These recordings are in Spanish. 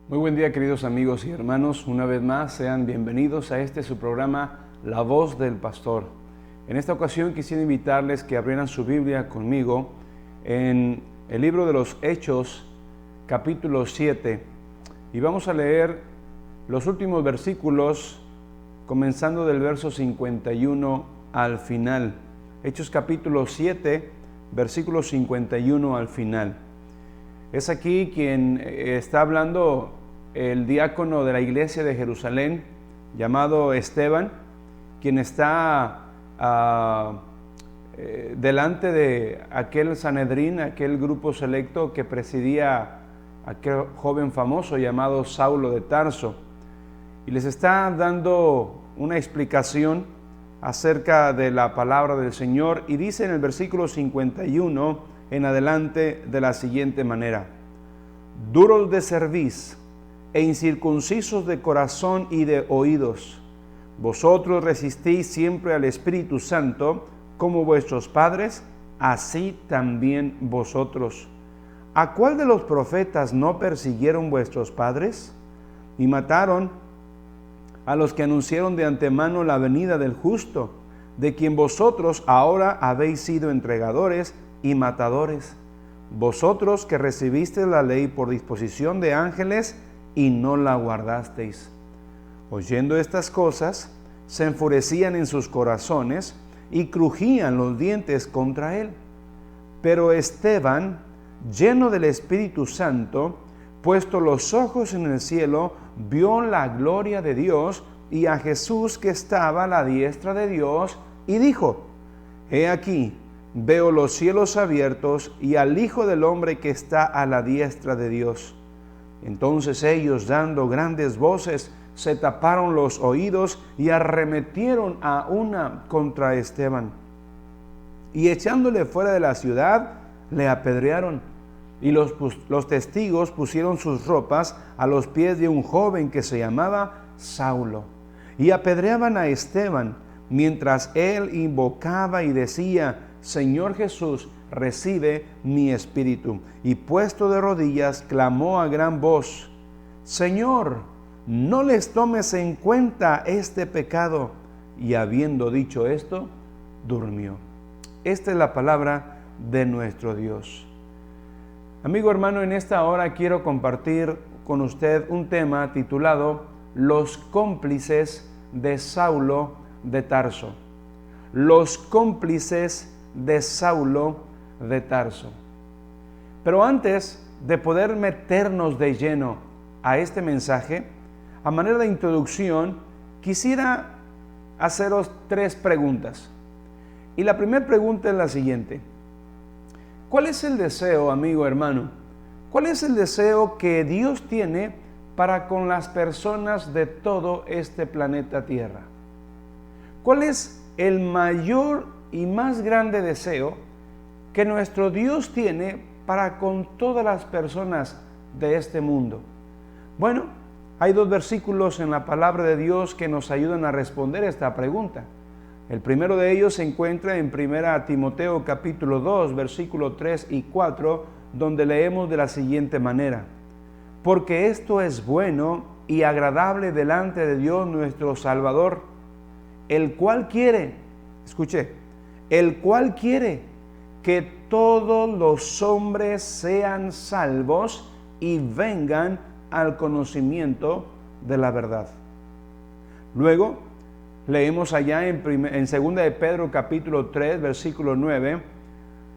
Muy buen día, queridos amigos y hermanos. Una vez más, sean bienvenidos a su programa, La Voz del Pastor. En esta ocasión quisiera invitarles que abrieran su Biblia conmigo en el libro de los Hechos, capítulo 7. Y vamos a leer los últimos versículos, comenzando del verso 51 al final. Hechos capítulo 7, versículo 51 al final. Es aquí quien está hablando el diácono de la iglesia de Jerusalén, llamado Esteban, quien está delante de aquel Sanedrín, aquel grupo selecto que presidía aquel joven famoso llamado Saulo de Tarso, y les está dando una explicación acerca de la palabra del Señor, y dice en el versículo 51 en adelante de la siguiente manera: duros de cerviz e incircuncisos de corazón y de oídos, vosotros resistís siempre al Espíritu Santo, como vuestros padres, así también vosotros. ¿A cuál de los profetas no persiguieron vuestros padres? Y mataron a los que anunciaron de antemano la venida del justo, de quien vosotros ahora habéis sido entregadores y matadores. Vosotros que recibisteis la ley por disposición de ángeles y no la guardasteis. Oyendo estas cosas, se enfurecían en sus corazones y crujían los dientes contra él. Pero Esteban, lleno del Espíritu Santo, puesto los ojos en el cielo, vio la gloria de Dios y a Jesús que estaba a la diestra de Dios, y dijo: He aquí, veo los cielos abiertos y al Hijo del Hombre que está a la diestra de Dios. Entonces ellos, dando grandes voces, se taparon los oídos y arremetieron a una contra Esteban. Y echándole fuera de la ciudad, le apedrearon. Y los testigos pusieron sus ropas a los pies de un joven que se llamaba Saulo. Y apedreaban a Esteban, mientras él invocaba y decía: Señor Jesús, recibe mi espíritu. Y puesto de rodillas, clamó a gran voz: Señor, no les tomes en cuenta este pecado. Y habiendo dicho esto, durmió. Esta es la palabra de nuestro Dios. Amigo hermano, en esta hora quiero compartir con usted un tema titulado Los cómplices de Saulo de Tarso. Los cómplices de Saulo de Tarso. Pero antes de poder meternos de lleno a este mensaje, a manera de introducción, quisiera haceros 3 preguntas. Y la primera pregunta es la siguiente: ¿cuál es el deseo, amigo hermano? ¿Cuál es el deseo que Dios tiene para con las personas de todo este planeta Tierra? ¿Cuál es el mayor y más grande deseo que nuestro Dios tiene para con todas las personas de este mundo? Bueno, hay 2 versículos en la palabra de Dios que nos ayudan a responder esta pregunta. El primero de ellos se encuentra en 1 Timoteo capítulo 2, versículos 3 y 4, donde leemos de la siguiente manera: porque esto es bueno y agradable delante de Dios nuestro Salvador, el cual quiere, escuche, el cual quiere que todos los hombres sean salvos y vengan al conocimiento de la verdad. Luego, leemos allá en 2 de Pedro capítulo 3, versículo 9,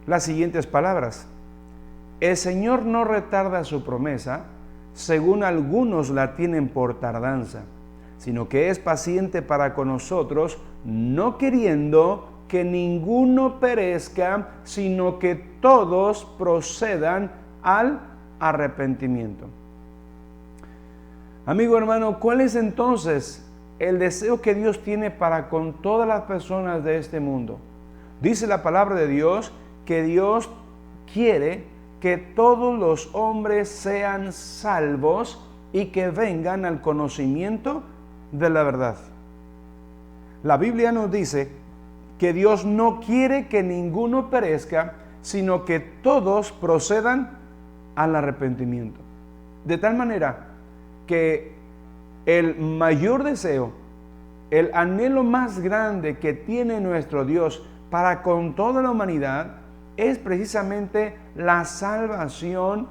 las siguientes palabras: el Señor no retarda su promesa, según algunos la tienen por tardanza, sino que es paciente para con nosotros, no queriendo que ninguno perezca, sino que todos procedan al arrepentimiento. Amigo hermano, ¿cuál es entonces el deseo que Dios tiene para con todas las personas de este mundo? Dice la palabra de Dios que Dios quiere que todos los hombres sean salvos y que vengan al conocimiento de la verdad. La Biblia nos dice que Dios no quiere que ninguno perezca, sino que todos procedan al arrepentimiento. De tal manera que el mayor deseo, el anhelo más grande que tiene nuestro Dios para con toda la humanidad es precisamente la salvación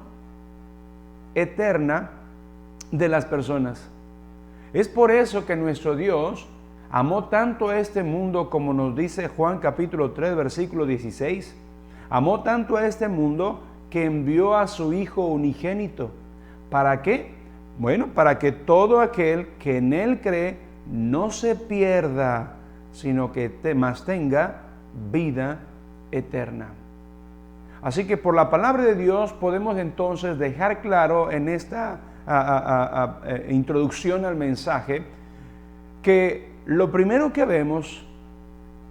eterna de las personas. Es por eso que nuestro Dios amó tanto a este mundo, como nos dice Juan capítulo 3, versículo 16. Amó tanto a este mundo que envió a su Hijo unigénito. ¿Para qué? Bueno, para que todo aquel que en Él cree no se pierda, sino que más tenga vida eterna. Así que por la palabra de Dios podemos entonces dejar claro en esta introducción al mensaje que lo primero que vemos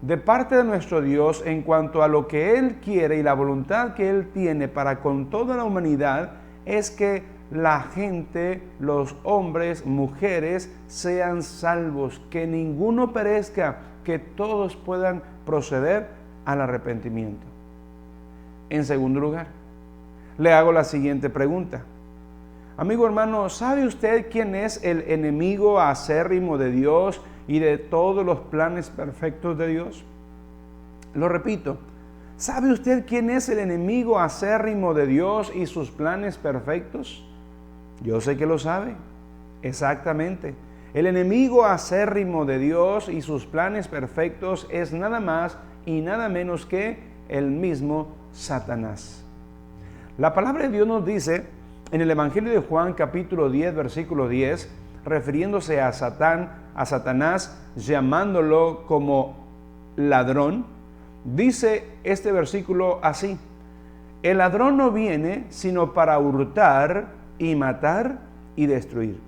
de parte de nuestro Dios en cuanto a lo que Él quiere y la voluntad que Él tiene para con toda la humanidad es que la gente, los hombres, mujeres, sean salvos, que ninguno perezca, que todos puedan proceder al arrepentimiento. En segundo lugar, le hago la siguiente pregunta. Amigo hermano, ¿sabe usted quién es el enemigo acérrimo de Dios y de todos los planes perfectos de Dios? Lo repito, ¿sabe usted quién es el enemigo acérrimo de Dios y sus planes perfectos? Yo sé que lo sabe, exactamente. El enemigo acérrimo de Dios y sus planes perfectos es nada más y nada menos que el mismo Satanás. La palabra de Dios nos dice en el Evangelio de Juan capítulo 10, versículo 10, refiriéndose a Satanás, llamándolo como ladrón, dice este versículo así: el ladrón no viene sino para hurtar y matar y destruir.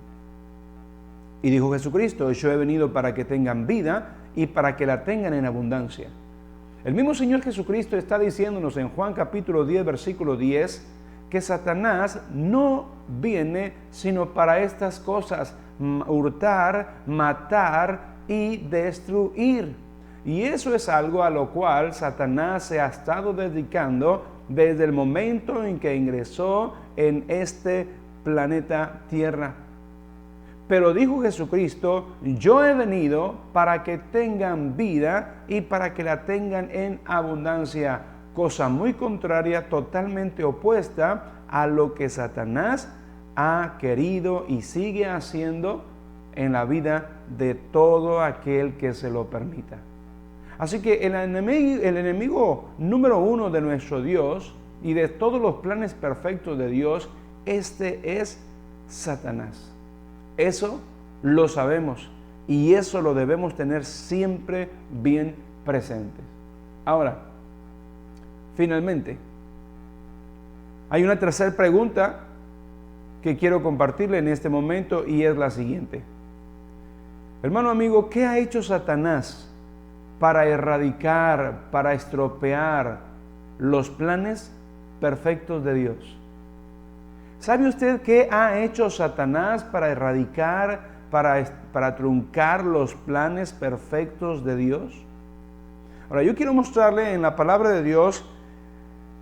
Y dijo Jesucristo: yo he venido para que tengan vida y para que la tengan en abundancia. El mismo Señor Jesucristo está diciéndonos en Juan capítulo 10, versículo 10, que Satanás no viene sino para estas cosas: hurtar, matar y destruir. Y eso es algo a lo cual Satanás se ha estado dedicando desde el momento en que ingresó en este planeta Tierra. Pero dijo Jesucristo: yo he venido para que tengan vida y para que la tengan en abundancia. Cosa muy contraria, totalmente opuesta a lo que Satanás ha querido y sigue haciendo en la vida de todo aquel que se lo permita. Así que el enemigo número uno de nuestro Dios y de todos los planes perfectos de Dios, este es Satanás. Eso lo sabemos y eso lo debemos tener siempre bien presente. Ahora, finalmente, hay una tercera pregunta que quiero compartirle en este momento y es la siguiente. Hermano amigo, ¿qué ha hecho Satanás para erradicar, para estropear los planes perfectos de Dios? ¿Sabe usted qué ha hecho Satanás para erradicar, para truncar los planes perfectos de Dios? Ahora, yo quiero mostrarle en la palabra de Dios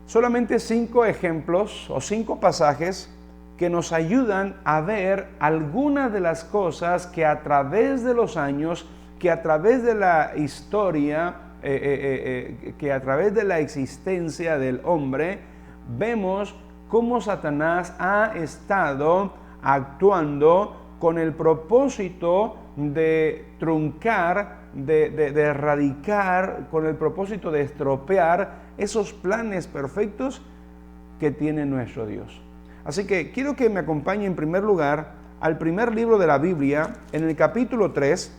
solamente 5 ejemplos o 5 pasajes que nos ayudan a ver algunas de las cosas que a través de los años, que a través de la historia, que a través de la existencia del hombre, vemos cómo Satanás ha estado actuando con el propósito de truncar, de erradicar, con el propósito de estropear esos planes perfectos que tiene nuestro Dios. Así que quiero que me acompañe en primer lugar al primer libro de la Biblia, en el capítulo 3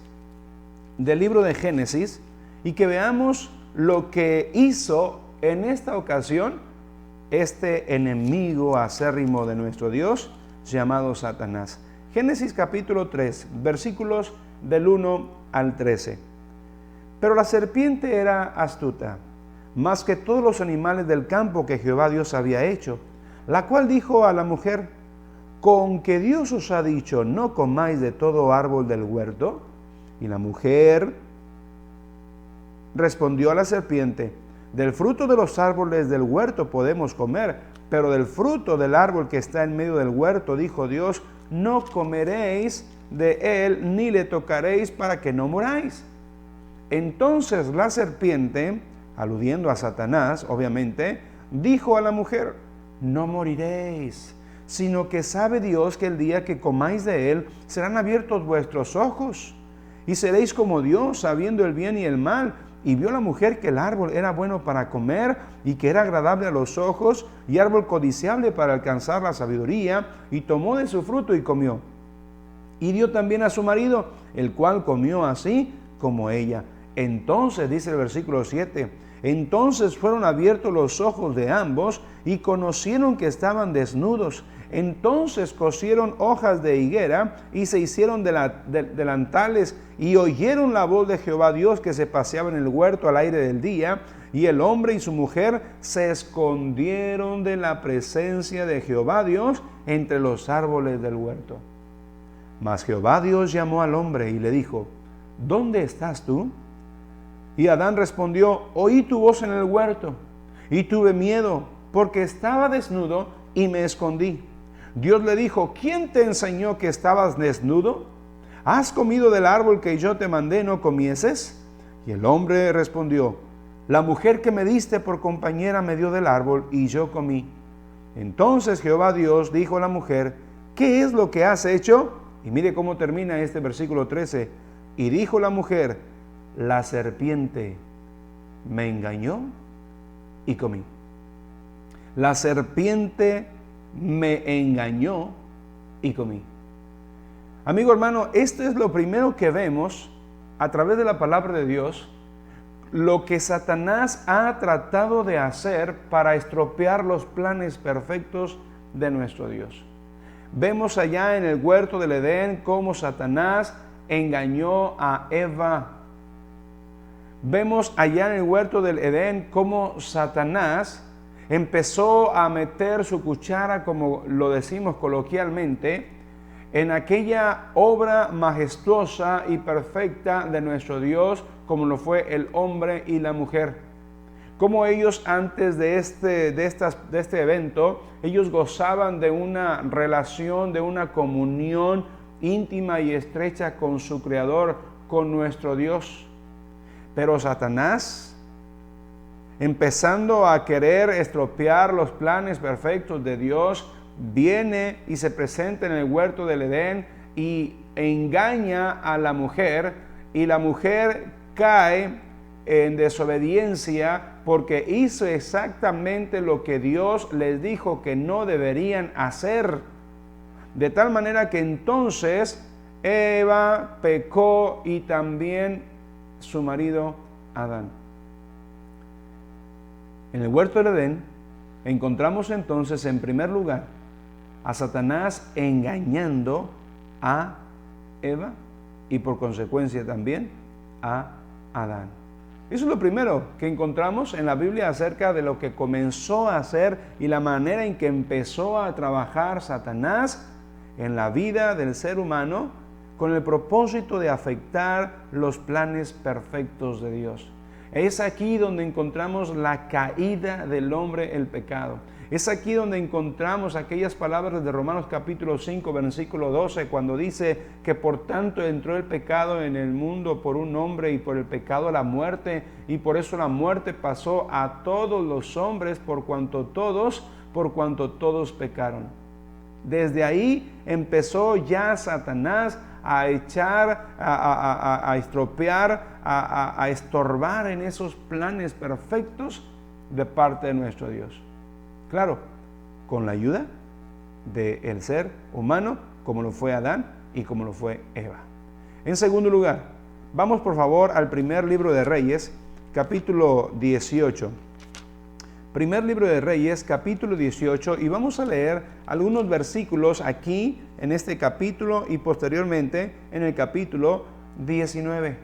del libro de Génesis, y que veamos lo que hizo en esta ocasión este enemigo acérrimo de nuestro Dios llamado Satanás. Génesis capítulo 3, versículos del 1 al 13. Pero la serpiente era astuta, más que todos los animales del campo que Jehová Dios había hecho, la cual dijo a la mujer: ¿con que Dios os ha dicho, no comáis de todo árbol del huerto? Y la mujer respondió a la serpiente: del fruto de los árboles del huerto podemos comer, Pero del fruto del árbol que está en medio del huerto, dijo Dios, no comeréis de él, ni le tocaréis para que no muráis. Entonces la serpiente, aludiendo a Satanás, obviamente, dijo a la mujer, no moriréis, sino que sabe Dios que el día que comáis de él, serán abiertos vuestros ojos, y seréis como Dios, sabiendo el bien y el mal. Y vio la mujer que el árbol era bueno para comer, y que era agradable a los ojos, y árbol codiciable para alcanzar la sabiduría, y tomó de su fruto y comió. Y dio también a su marido, el cual comió así como ella. Entonces, dice el versículo 7, entonces fueron abiertos los ojos de ambos, y conocieron que estaban desnudos. Entonces cosieron hojas de higuera y se hicieron delantales, y oyeron la voz de Jehová Dios que se paseaba en el huerto al aire del día, y el hombre y su mujer se escondieron de la presencia de Jehová Dios entre los árboles del huerto. Mas Jehová Dios llamó al hombre y le dijo, ¿dónde estás tú? Y Adán respondió, oí tu voz en el huerto, y tuve miedo, porque estaba desnudo y me escondí. Dios le dijo, ¿quién te enseñó que estabas desnudo? ¿Has comido del árbol que yo te mandé no comieses? Y el hombre respondió, la mujer que me diste por compañera me dio del árbol y yo comí. Entonces Jehová Dios dijo a la mujer, ¿qué es lo que has hecho? Y mire cómo termina este versículo 13. Y dijo la mujer, la serpiente me engañó y comí. La serpiente me engañó y comí. Amigo hermano, esto es lo primero que vemos a través de la palabra de Dios, lo que Satanás ha tratado de hacer para estropear los planes perfectos de nuestro Dios. Vemos allá en el huerto del Edén cómo Satanás engañó a Eva. Vemos allá en el huerto del Edén cómo Satanás empezó a meter su cuchara, como lo decimos coloquialmente, en aquella obra majestuosa y perfecta de nuestro Dios, como lo fue el hombre y la mujer. Como ellos antes de este evento, ellos gozaban de una relación, de una comunión íntima y estrecha con su Creador, con nuestro Dios. Pero Satanás, empezando a querer estropear los planes perfectos de Dios, viene y se presenta en el huerto del Edén y engaña a la mujer, y la mujer cae en desobediencia porque hizo exactamente lo que Dios les dijo que no deberían hacer. De tal manera que entonces Eva pecó y también su marido Adán. En el huerto del Edén encontramos entonces en primer lugar a Satanás engañando a Eva y por consecuencia también a Adán. Eso es lo primero que encontramos en la Biblia acerca de lo que comenzó a hacer y la manera en que empezó a trabajar Satanás en la vida del ser humano con el propósito de afectar los planes perfectos de Dios. Es aquí donde encontramos la caída del hombre, el pecado. Es aquí donde encontramos aquellas palabras de Romanos capítulo 5, versículo 12, cuando dice que por tanto entró el pecado en el mundo por un hombre y por el pecado la muerte, y por eso la muerte pasó a todos los hombres por cuanto todos pecaron. Desde ahí empezó ya Satanás a echar, a estropear, a estorbar en esos planes perfectos de parte de nuestro Dios. Claro, con la ayuda del ser humano, como lo fue Adán y como lo fue Eva. En segundo lugar, vamos por favor al primer libro de Reyes, capítulo 18. Primer libro de Reyes, capítulo 18, y vamos a leer algunos versículos aquí en este capítulo y posteriormente en el capítulo 19.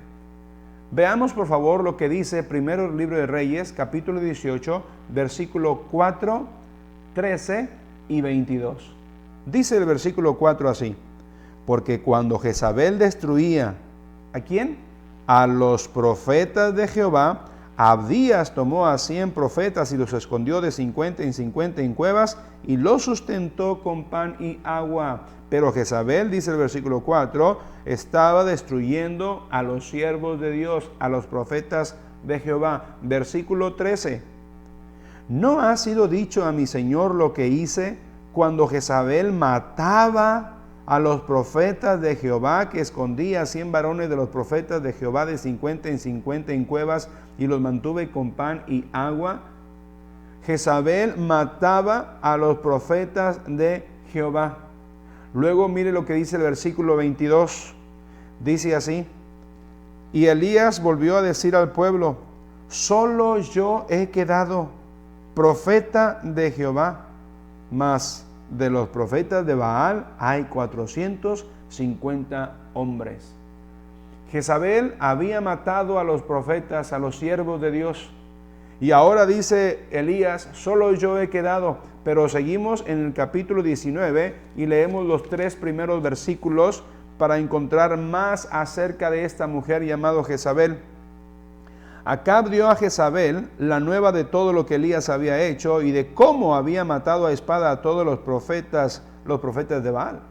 Veamos por favor lo que dice primero el libro de Reyes, capítulo 18, versículo 4, 13 y 22. Dice el versículo 4 así: porque cuando Jezabel destruía, ¿a quién? A los profetas de Jehová, Abdías tomó a 100 profetas y los escondió de 50 en 50 en cuevas y los sustentó con pan y agua. Pero Jezabel, dice el versículo 4, estaba destruyendo a los siervos de Dios, a los profetas de Jehová. Versículo 13. ¿No ha sido dicho a mi Señor lo que hice cuando Jezabel mataba a los profetas de Jehová, que escondía a 100 varones de los profetas de Jehová de 50 en cuevas y los mantuve con pan y agua? Jezabel mataba a los profetas de Jehová. Luego mire lo que dice el versículo 22. Dice así: y Elías volvió a decir al pueblo: solo yo he quedado profeta de Jehová, mas de los profetas de Baal hay 450 hombres. Jezabel había matado a los profetas, a los siervos de Dios. Y ahora dice Elías: solo yo he quedado. Pero seguimos en el capítulo 19 y leemos los 3 primeros versículos para encontrar más acerca de esta mujer llamada Jezabel. Acab dio a Jezabel la nueva de todo lo que Elías había hecho y de cómo había matado a espada a todos los profetas de Baal.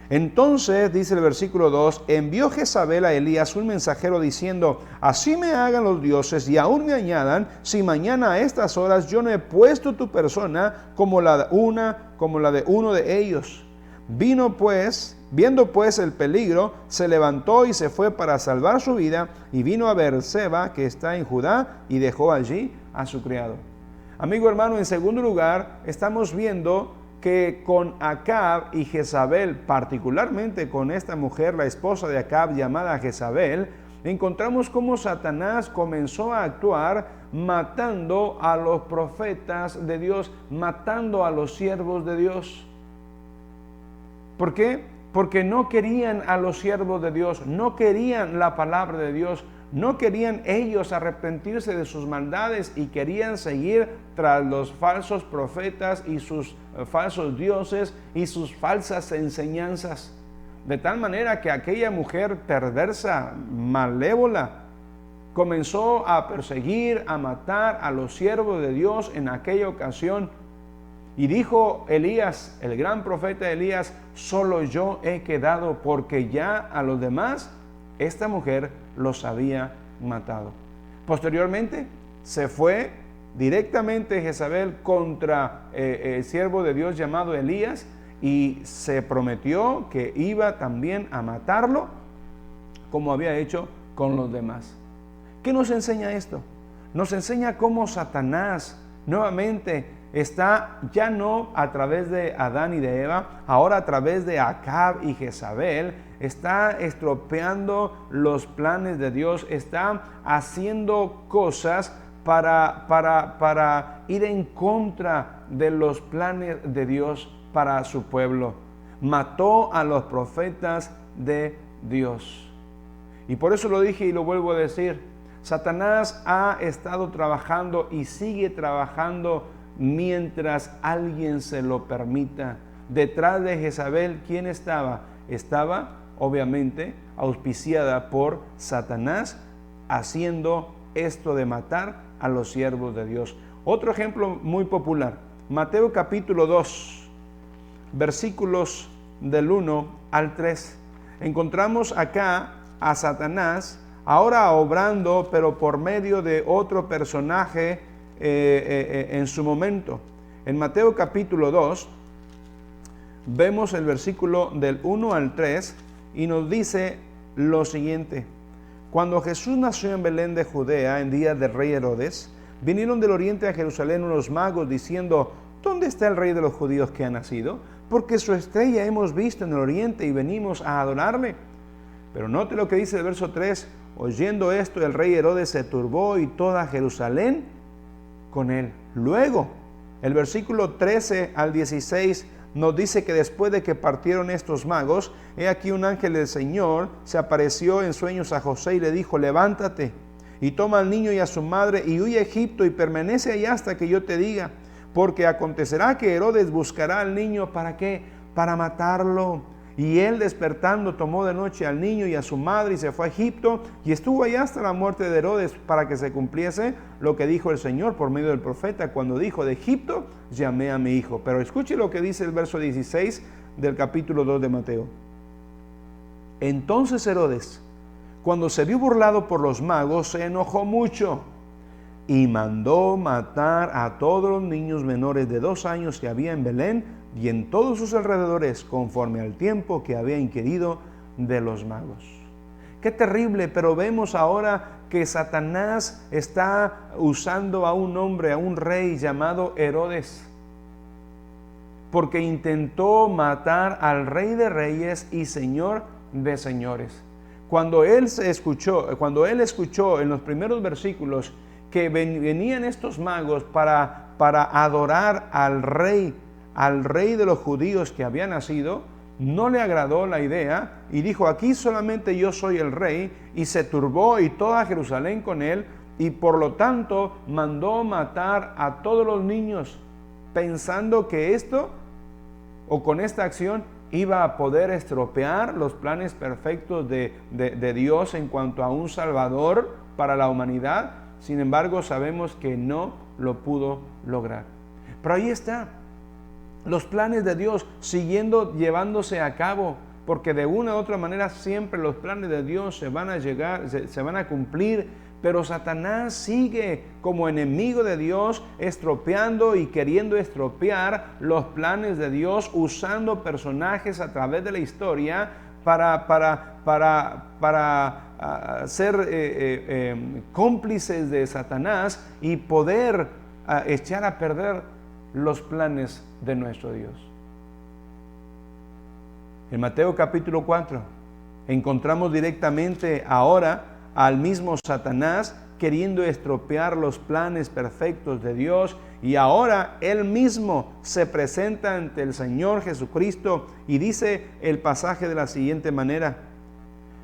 Entonces, dice el versículo 2, envió Jezabel a Elías un mensajero diciendo: así me hagan los dioses y aún me añadan, si mañana a estas horas yo no he puesto tu persona como la de uno de ellos. Viendo pues el peligro, se levantó y se fue para salvar su vida, y vino a Beerseba, que está en Judá, y dejó allí a su criado. Amigo hermano, en segundo lugar, estamos viendo que con Acab y Jezabel, particularmente con esta mujer, la esposa de Acab llamada Jezabel, encontramos cómo Satanás comenzó a actuar matando a los profetas de Dios, matando a los siervos de Dios. ¿Por qué? Porque no querían a los siervos de Dios, no querían la palabra de Dios, no querían ellos arrepentirse de sus maldades y querían seguir tras los falsos profetas y sus falsos dioses y sus falsas enseñanzas. De tal manera que aquella mujer perversa, malévola, comenzó a perseguir, a matar a los siervos de Dios en aquella ocasión. Y dijo Elías, el gran profeta Elías: solo yo he quedado, porque ya a los demás esta mujer los había matado. Posteriormente se fue directamente Jezabel contra el siervo de Dios llamado Elías y se prometió que iba también a matarlo como había hecho con los demás. ¿Qué nos enseña esto? Nos enseña cómo Satanás nuevamente está ya no a través de Adán y de Eva, ahora a través de Acab y Jezabel, está estropeando los planes de Dios, está haciendo cosas para ir en contra de los planes de Dios para su pueblo. Mató a los profetas de Dios. Y por eso lo dije y lo vuelvo a decir: Satanás ha estado trabajando y sigue trabajando mientras alguien se lo permita. Detrás de Jezabel, ¿quién estaba? Estaba obviamente auspiciada por Satanás, haciendo esto de matar a los siervos de Dios. Otro ejemplo muy popular, Mateo capítulo 2, versículos del 1 al 3. Encontramos acá a Satanás ahora obrando, pero por medio de otro personaje en su momento. En Mateo capítulo 2 vemos el versículo del 1 al 3 y nos dice lo siguiente: cuando Jesús nació en Belén de Judea en días del rey Herodes, vinieron del oriente a Jerusalén unos magos diciendo: ¿dónde está el rey de los judíos que ha nacido? Porque su estrella hemos visto en el oriente y venimos a adorarle. Pero note lo que dice el verso 3: oyendo esto, el rey Herodes se turbó y toda Jerusalén con él. Luego, el versículo 13 al 16 nos dice que después de que partieron estos magos, he aquí un ángel del Señor se apareció en sueños a José y le dijo: levántate y toma al niño y a su madre y huye a Egipto y permanece allá hasta que yo te diga, porque acontecerá que Herodes buscará al niño. ¿Para qué? Para matarlo, Y él despertando tomó de noche al niño y a su madre y se fue a Egipto y estuvo allá hasta la muerte de Herodes, para que se cumpliese lo que dijo el Señor por medio del profeta cuando dijo: de Egipto llamé a mi hijo. Pero escuche lo que dice el verso 16 del capítulo 2 de Mateo. Entonces Herodes, cuando se vio burlado por los magos, se enojó mucho y mandó matar a todos los niños menores de 2 años que había en Belén y en todos sus alrededores, conforme al tiempo que había inquirido de los magos. Qué terrible, pero vemos ahora que Satanás está usando a un hombre, a un rey llamado Herodes, porque intentó matar al Rey de Reyes y Señor de Señores. Cuando él escuchó en los primeros versículos que venían estos magos para adorar al rey de los judíos que había nacido, no le agradó la idea y dijo: aquí solamente yo soy el rey, y se turbó y toda Jerusalén con él, y por lo tanto mandó matar a todos los niños, pensando que esto, o con esta acción, iba a poder estropear los planes perfectos de Dios en cuanto a un Salvador para la humanidad. Sin embargo, sabemos que no lo pudo lograr. Pero ahí está, los planes de Dios siguiendo llevándose a cabo, porque de una u otra manera siempre los planes de Dios se van a cumplir, pero Satanás sigue como enemigo de Dios, estropeando y queriendo estropear los planes de Dios, usando personajes a través de la historia para ser cómplices de Satanás y poder echar a perder los planes de nuestro Dios. En Mateo capítulo 4 encontramos directamente ahora al mismo Satanás queriendo estropear los planes perfectos de Dios, y ahora él mismo se presenta ante el Señor Jesucristo y dice el pasaje de la siguiente manera: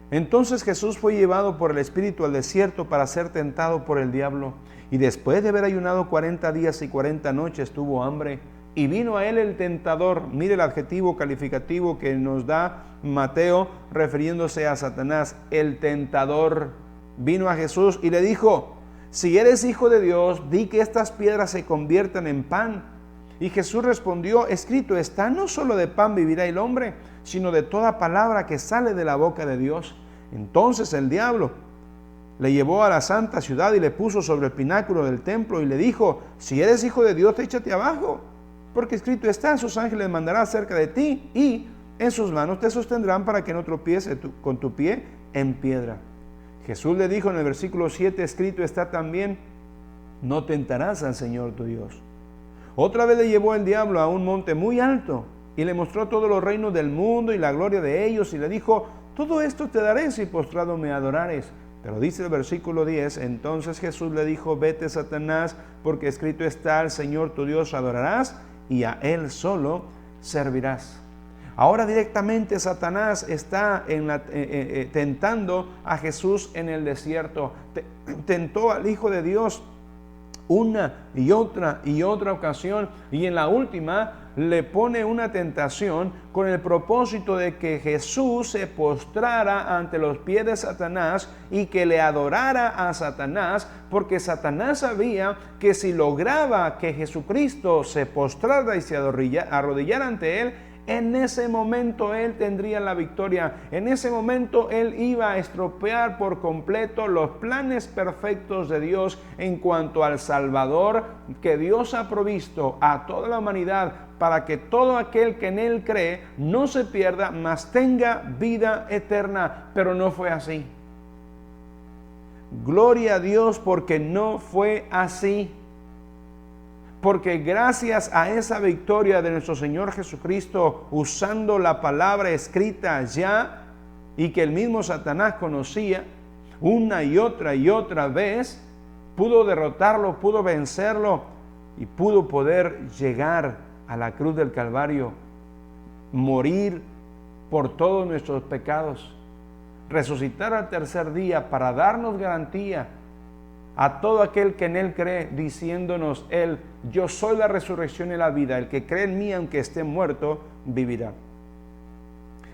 entonces Jesús fue llevado por el Espíritu al desierto para ser tentado por el diablo, y después de haber ayunado 40 días y 40 noches tuvo hambre, y vino a él el tentador. Mire el adjetivo calificativo que nos da Mateo refiriéndose a Satanás: el tentador. Vino a Jesús y le dijo: si eres hijo de Dios, di que estas piedras se conviertan en pan. Y Jesús respondió: escrito está, no solo de pan vivirá el hombre, sino de toda palabra que sale de la boca de Dios. Entonces el diablo le llevó a la santa ciudad y le puso sobre el pináculo del templo y le dijo: si eres hijo de Dios, échate abajo, porque escrito está, sus ángeles mandará cerca de ti y en sus manos te sostendrán para que no tropieces con tu pie en piedra. Jesús le dijo en el versículo 7, escrito está también: no tentarás al Señor tu Dios. Otra vez le llevó el diablo a un monte muy alto y le mostró todos los reinos del mundo y la gloria de ellos, y le dijo: todo esto te daré si postrado me adorares. Pero dice el versículo 10, entonces Jesús le dijo: vete, Satanás, porque escrito está, al Señor tu Dios adorarás y a Él solo servirás. Ahora directamente Satanás está tentando a Jesús en el desierto. Tentó al Hijo de Dios una y otra ocasión, y en la última le pone una tentación con el propósito de que Jesús se postrara ante los pies de Satanás y que le adorara a Satanás, porque Satanás sabía que si lograba que Jesucristo se postrara y se arrodillara ante él, en ese momento él tendría la victoria. En ese momento él iba a estropear por completo los planes perfectos de Dios en cuanto al Salvador que Dios ha provisto a toda la humanidad, para que todo aquel que en él cree no se pierda, mas tenga vida eterna. Pero no fue así. Gloria a Dios, porque no fue así. Porque gracias a esa victoria de nuestro Señor Jesucristo, usando la palabra escrita ya, y que el mismo Satanás conocía, una y otra vez, pudo derrotarlo, pudo vencerlo, y pudo poder llegar a la cruz del Calvario, morir por todos nuestros pecados, resucitar al tercer día para darnos garantía a todo aquel que en Él cree, diciéndonos Él: yo soy la resurrección y la vida, el que cree en mí, aunque esté muerto, vivirá.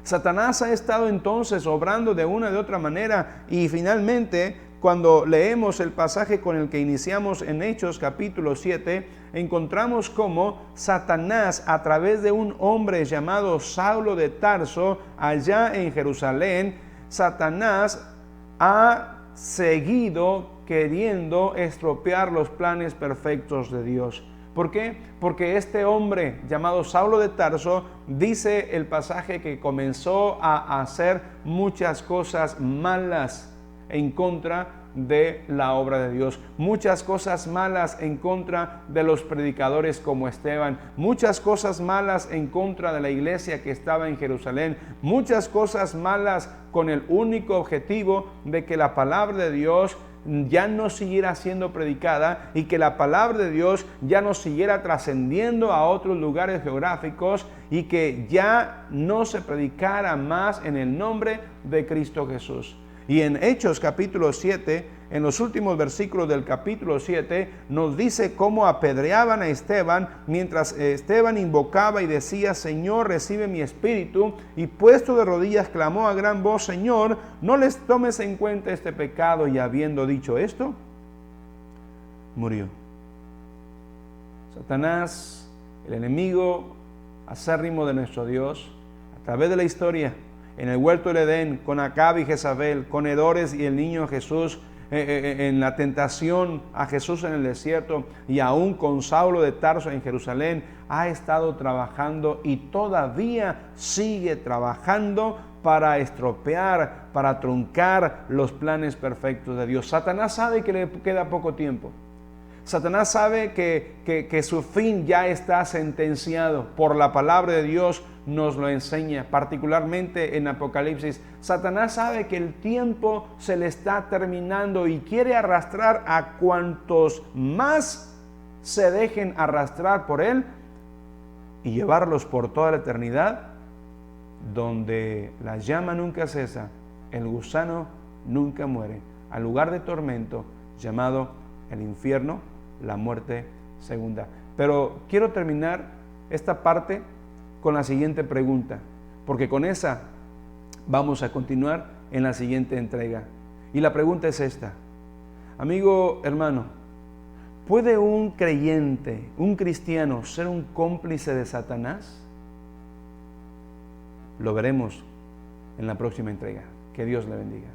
Satanás ha estado entonces obrando de una de otra manera, y finalmente cuando leemos el pasaje con el que iniciamos en Hechos capítulo 7, encontramos cómo Satanás, a través de un hombre llamado Saulo de Tarso, allá en Jerusalén, Satanás ha seguido queriendo estropear los planes perfectos de Dios. ¿Por qué? Porque este hombre llamado Saulo de Tarso, dice el pasaje que comenzó a hacer muchas cosas malas en contra de la obra de Dios, muchas cosas malas en contra de los predicadores como Esteban, muchas cosas malas en contra de la iglesia que estaba en Jerusalén, muchas cosas malas con el único objetivo de que la palabra de Dios ya no siguiera siendo predicada y que la palabra de Dios ya no siguiera trascendiendo a otros lugares geográficos y que ya no se predicara más en el nombre de Cristo Jesús. Y en Hechos capítulo 7, en los últimos versículos del capítulo 7, nos dice cómo apedreaban a Esteban mientras Esteban invocaba y decía: Señor, recibe mi espíritu. Y puesto de rodillas clamó a gran voz: Señor, no les tomes en cuenta este pecado. Y habiendo dicho esto, murió. Satanás, el enemigo acérrimo de nuestro Dios, a través de la historia, en el huerto del Edén, con Acab y Jezabel, con Herodes y el niño Jesús, en la tentación a Jesús en el desierto, y aún con Saulo de Tarso en Jerusalén, ha estado trabajando y todavía sigue trabajando para estropear, para truncar los planes perfectos de Dios. Satanás sabe que le queda poco tiempo. Satanás sabe que su fin ya está sentenciado. Por la palabra de Dios nos lo enseña, particularmente en Apocalipsis. Satanás sabe que el tiempo se le está terminando y quiere arrastrar a cuantos más se dejen arrastrar por él y llevarlos por toda la eternidad, donde la llama nunca cesa, el gusano nunca muere, al lugar de tormento llamado el infierno, la muerte segunda. Pero quiero terminar esta parte con la siguiente pregunta, porque con esa vamos a continuar en la siguiente entrega. Y la pregunta es esta: amigo, hermano, ¿puede un creyente, un cristiano, ser un cómplice de Satanás? Lo veremos en la próxima entrega. Que Dios le bendiga.